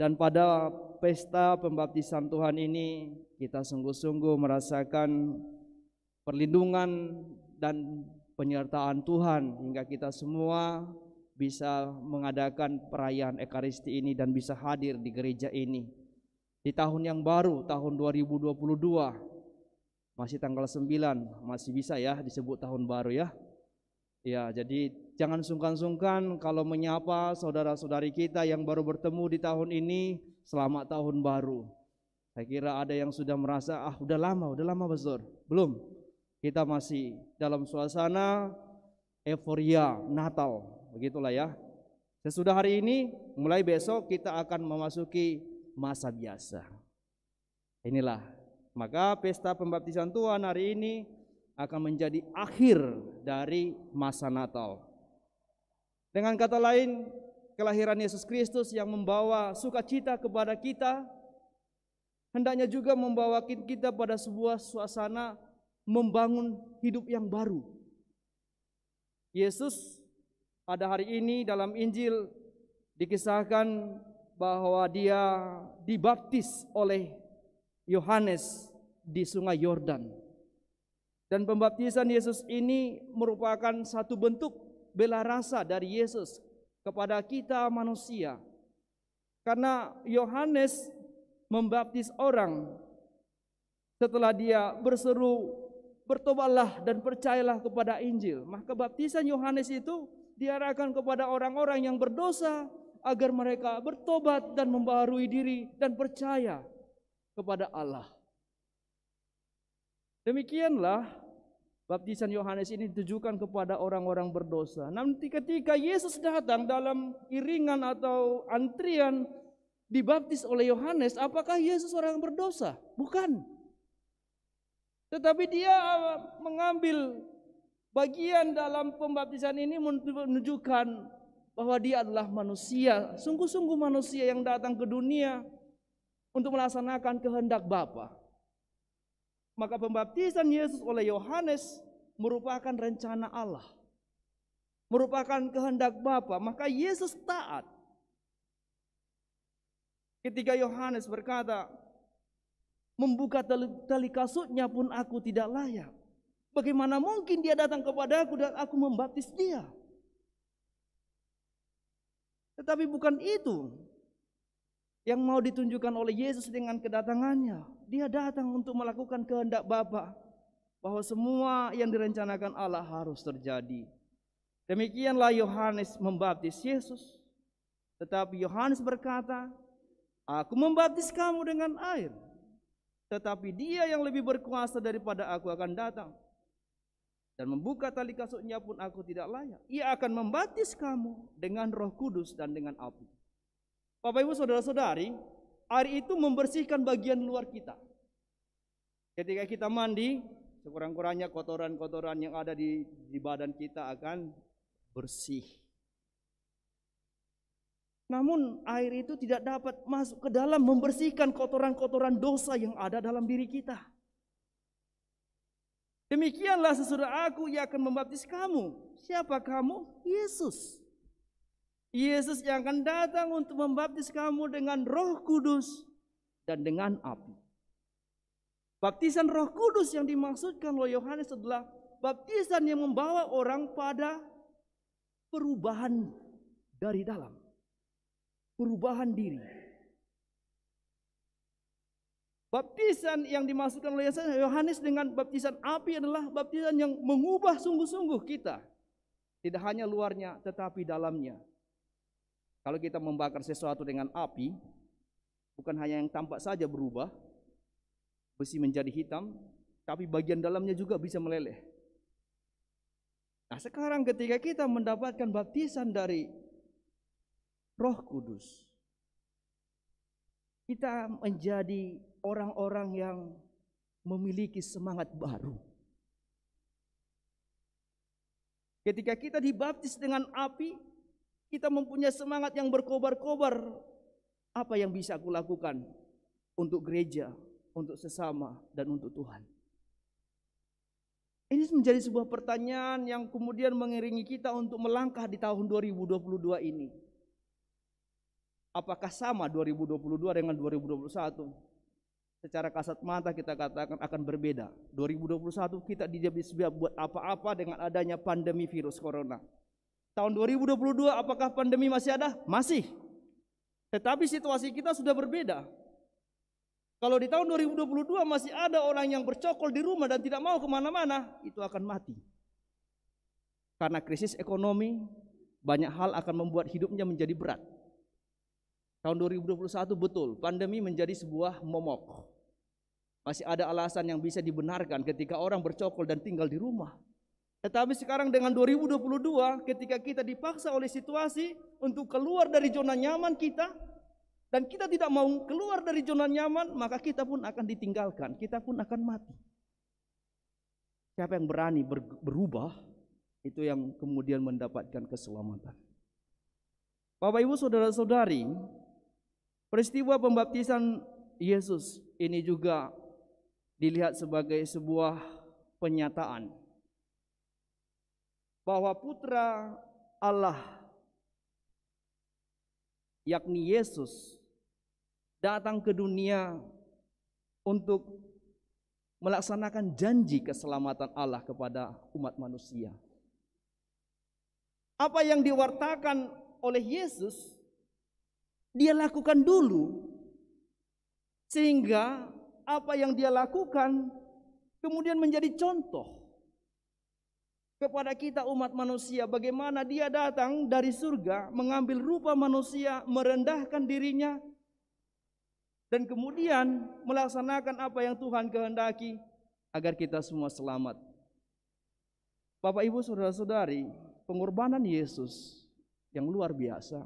Dan pada pesta pembaptisan Tuhan ini kita sungguh-sungguh merasakan perlindungan dan penyertaan Tuhan hingga kita semua bisa mengadakan perayaan Ekaristi ini dan bisa hadir di gereja ini di tahun yang baru, tahun 2022. Masih tanggal 9, masih bisa ya disebut tahun baru ya. Ya, jadi jangan sungkan-sungkan kalau menyapa saudara-saudari kita yang baru bertemu di tahun ini, selamat tahun baru. Saya kira ada yang sudah merasa, udah lama Pastor. Belum. Kita masih dalam suasana euforia Natal, begitulah ya. Sesudah hari ini, mulai besok kita akan memasuki masa biasa. Inilah, maka pesta pembaptisan Tuhan hari ini akan menjadi akhir dari masa Natal. Dengan kata lain, kelahiran Yesus Kristus yang membawa sukacita kepada kita, hendaknya juga membawa kita pada sebuah suasana membangun hidup yang baru. Yesus pada hari ini dalam Injil dikisahkan bahwa dia dibaptis oleh Yohanes di Sungai Yordan. Dan pembaptisan Yesus ini merupakan satu bentuk bela rasa dari Yesus kepada kita manusia. Karena Yohanes membaptis orang setelah dia berseru, bertobatlah dan percayalah kepada Injil. Maka baptisan Yohanes itu diarahkan kepada orang-orang yang berdosa agar mereka bertobat dan membaharui diri dan percaya kepada Allah. Demikianlah baptisan Yohanes ini ditujukan kepada orang-orang berdosa. Nanti ketika Yesus datang dalam iringan atau antrian dibaptis oleh Yohanes, apakah Yesus orang berdosa? Bukan. Tetapi dia mengambil bagian dalam pembaptisan ini menunjukkan bahwa dia adalah manusia, sungguh-sungguh manusia yang datang ke dunia untuk melaksanakan kehendak Bapa. Maka pembaptisan Yesus oleh Yohanes merupakan rencana Allah, merupakan kehendak Bapa. Maka Yesus taat. Ketika Yohanes berkata, membuka tali kasutnya pun aku tidak layak. Bagaimana mungkin dia datang kepada aku dan aku membaptis dia? Tetapi bukan itu yang mau ditunjukkan oleh Yesus dengan kedatangannya. Dia datang untuk melakukan kehendak Bapa, bahwa semua yang direncanakan Allah harus terjadi. Demikianlah Yohanes membaptis Yesus. Tetapi Yohanes berkata, aku membaptis kamu dengan air, tetapi dia yang lebih berkuasa daripada aku akan datang, dan membuka tali kasutnya pun aku tidak layak. Ia akan membaptis kamu dengan Roh Kudus dan dengan api. Bapak Ibu saudara-saudari, air itu membersihkan bagian luar kita. Ketika kita mandi, sekurang-kurangnya kotoran-kotoran yang ada di badan kita akan bersih. Namun air itu tidak dapat masuk ke dalam membersihkan kotoran-kotoran dosa yang ada dalam diri kita. Demikianlah sesudah aku, ia akan membaptis kamu. Siapa kamu? Yesus. Yesus yang akan datang untuk membaptis kamu dengan Roh Kudus dan dengan api. Baptisan Roh Kudus yang dimaksudkan oleh Yohanes adalah baptisan yang membawa orang pada perubahan dari dalam, perubahan diri. Baptisan yang dimaksudkan oleh Yohanes dengan baptisan api adalah baptisan yang mengubah sungguh-sungguh kita. Tidak hanya luarnya tetapi dalamnya. Kalau kita membakar sesuatu dengan api, bukan hanya yang tampak saja berubah, besi menjadi hitam, tapi bagian dalamnya juga bisa meleleh. Nah, sekarang ketika kita mendapatkan baptisan dari Roh Kudus, kita menjadi orang-orang yang memiliki semangat baru. Ketika kita dibaptis dengan api, kita mempunyai semangat yang berkobar-kobar. Apa yang bisa aku lakukan untuk gereja, untuk sesama, dan untuk Tuhan? Ini menjadi sebuah pertanyaan yang kemudian mengiringi kita untuk melangkah di tahun 2022 ini. Apakah sama 2022 dengan 2021? Secara kasat mata kita katakan akan berbeda. 2021 kita tidak bisa buat apa-apa dengan adanya pandemi virus corona. Tahun 2022 apakah pandemi masih ada? Masih. Tetapi situasi kita sudah berbeda. Kalau di tahun 2022 masih ada orang yang bercokol di rumah dan tidak mau kemana-mana, itu akan mati. Karena krisis ekonomi, banyak hal akan membuat hidupnya menjadi berat. Tahun 2021 betul, pandemi menjadi sebuah momok. Masih ada alasan yang bisa dibenarkan ketika orang bercokol dan tinggal di rumah. Tetapi sekarang dengan 2022, ketika kita dipaksa oleh situasi untuk keluar dari zona nyaman kita, dan kita tidak mau keluar dari zona nyaman, maka kita pun akan ditinggalkan, kita pun akan mati. Siapa yang berani berubah, itu yang kemudian mendapatkan keselamatan. Bapak Ibu saudara-saudari, peristiwa pembaptisan Yesus ini juga dilihat sebagai sebuah penyataan bahwa putra Allah yakni Yesus datang ke dunia untuk melaksanakan janji keselamatan Allah kepada umat manusia. Apa yang diwartakan oleh Yesus dia lakukan dulu, sehingga apa yang dia lakukan kemudian menjadi contoh kepada kita umat manusia. Bagaimana dia datang dari surga, mengambil rupa manusia, merendahkan dirinya, dan kemudian melaksanakan apa yang Tuhan kehendaki agar kita semua selamat. Bapak Ibu saudara-saudari, pengorbanan Yesus yang luar biasa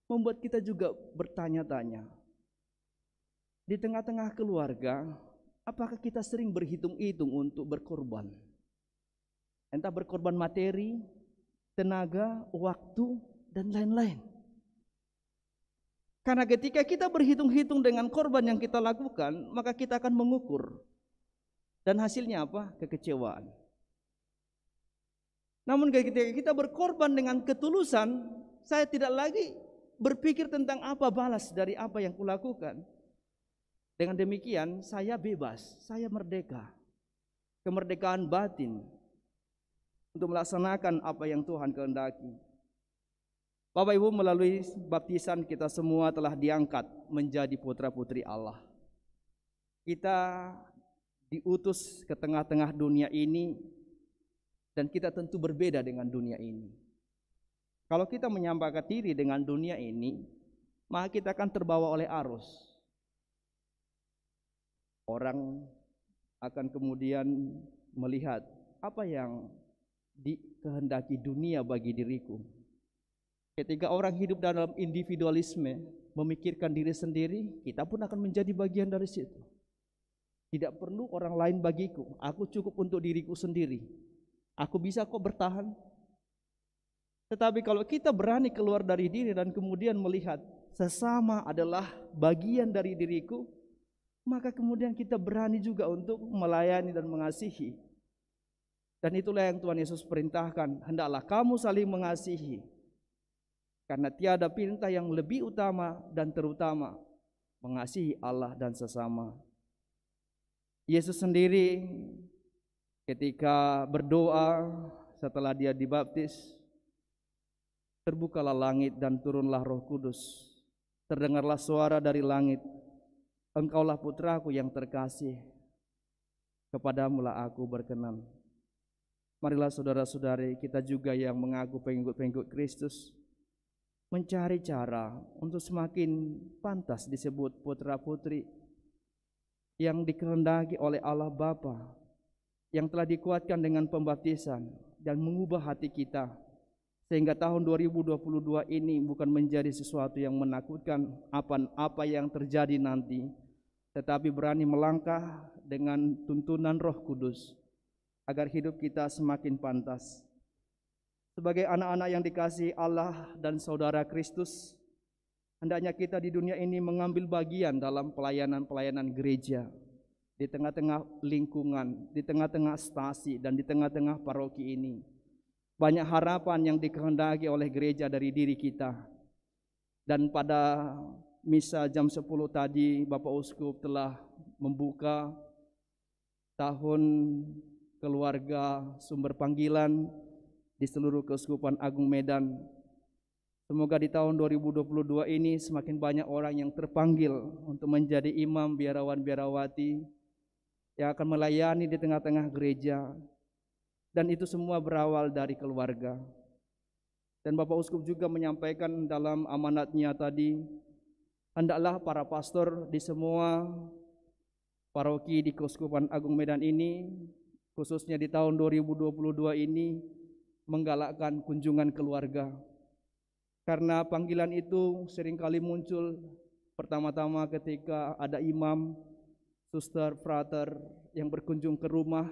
membuat kita juga bertanya-tanya. Di tengah-tengah keluarga, apakah kita sering berhitung-hitung untuk berkorban? Entah berkorban materi, tenaga, waktu, dan lain-lain. Karena ketika kita berhitung-hitung dengan korban yang kita lakukan, maka kita akan mengukur. Dan hasilnya apa? Kekecewaan. Namun ketika kita berkorban dengan ketulusan, saya tidak lagi berpikir tentang apa balas dari apa yang kulakukan. Dengan demikian saya bebas, saya merdeka. Kemerdekaan batin untuk melaksanakan apa yang Tuhan kehendaki. Bapak Ibu, melalui baptisan kita semua telah diangkat menjadi putra-putri Allah. Kita diutus ke tengah-tengah dunia ini, dan kita tentu berbeda dengan dunia ini. Kalau kita menyamakan diri dengan dunia ini, maka kita akan terbawa oleh arus. Orang akan kemudian melihat apa yang dikehendaki dunia bagi diriku. Ketika orang hidup dalam individualisme, memikirkan diri sendiri, kita pun akan menjadi bagian dari situ. Tidak perlu orang lain bagiku, aku cukup untuk diriku sendiri. Aku bisa kok bertahan. Tetapi kalau kita berani keluar dari diri dan kemudian melihat sesama adalah bagian dari diriku, maka kemudian kita berani juga untuk melayani dan mengasihi. Dan itulah yang Tuhan Yesus perintahkan, hendaklah kamu saling mengasihi. Karena tiada perintah yang lebih utama dan terutama, mengasihi Allah dan sesama. Yesus sendiri ketika berdoa setelah dia dibaptis, terbukalah langit dan turunlah Roh Kudus. Terdengarlah suara dari langit, engkaulah putraku yang terkasih, kepadamulah aku berkenan. Marilah saudara-saudari kita juga yang mengaku pengikut-pengikut Kristus mencari cara untuk semakin pantas disebut putra-putri yang dikehendaki oleh Allah Bapa, yang telah dikuatkan dengan pembaptisan dan mengubah hati kita, sehingga tahun 2022 ini bukan menjadi sesuatu yang menakutkan apa yang terjadi nanti, tetapi berani melangkah dengan tuntunan Roh Kudus agar hidup kita semakin pantas. Sebagai anak-anak yang dikasihi Allah dan saudara Kristus, hendaknya kita di dunia ini mengambil bagian dalam pelayanan-pelayanan gereja, di tengah-tengah lingkungan, di tengah-tengah stasi, dan di tengah-tengah paroki ini. Banyak harapan yang dikehendaki oleh gereja dari diri kita. Dan pada misa jam 10 tadi Bapak Uskup telah membuka tahun keluarga sumber panggilan di seluruh Keuskupan Agung Medan. Semoga di tahun 2022 ini semakin banyak orang yang terpanggil untuk menjadi imam, biarawan, biarawati yang akan melayani di tengah-tengah gereja. Dan itu semua berawal dari keluarga. Dan Bapak Uskup juga menyampaikan dalam amanatnya tadi, hendaklah para pastor di semua paroki di Keuskupan Agung Medan ini, khususnya di tahun 2022 ini, menggalakkan kunjungan keluarga. Karena panggilan itu seringkali muncul pertama-tama ketika ada imam, suster, frater yang berkunjung ke rumah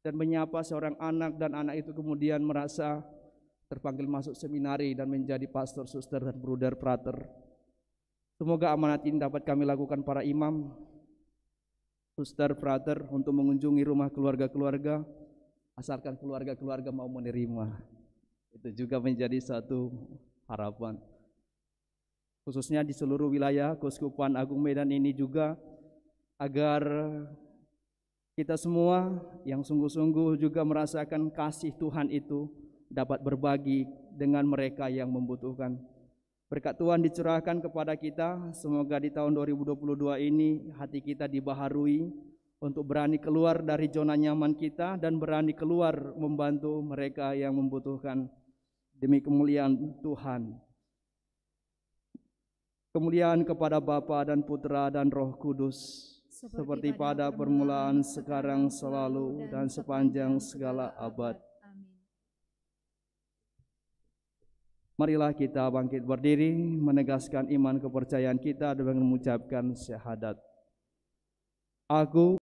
dan menyapa seorang anak, dan anak itu kemudian merasa terpanggil masuk seminari dan menjadi pastor, suster, dan bruder, frater. Semoga amanat ini dapat kami lakukan para imam, suster, frater untuk mengunjungi rumah keluarga-keluarga, asalkan keluarga-keluarga mau menerima. Itu juga menjadi satu harapan. Khususnya di seluruh wilayah Keuskupan Agung Medan ini juga, agar kita semua yang sungguh-sungguh juga merasakan kasih Tuhan itu dapat berbagi dengan mereka yang membutuhkan. Berkat Tuhan dicurahkan kepada kita, semoga di tahun 2022 ini hati kita dibaharui untuk berani keluar dari zona nyaman kita dan berani keluar membantu mereka yang membutuhkan demi kemuliaan Tuhan. Kemuliaan kepada Bapa dan Putra dan Roh Kudus, seperti pada permulaan, sekarang, selalu, dan sepanjang segala abad. Marilah kita bangkit berdiri, menegaskan iman kepercayaan kita dengan mengucapkan syahadat. Aku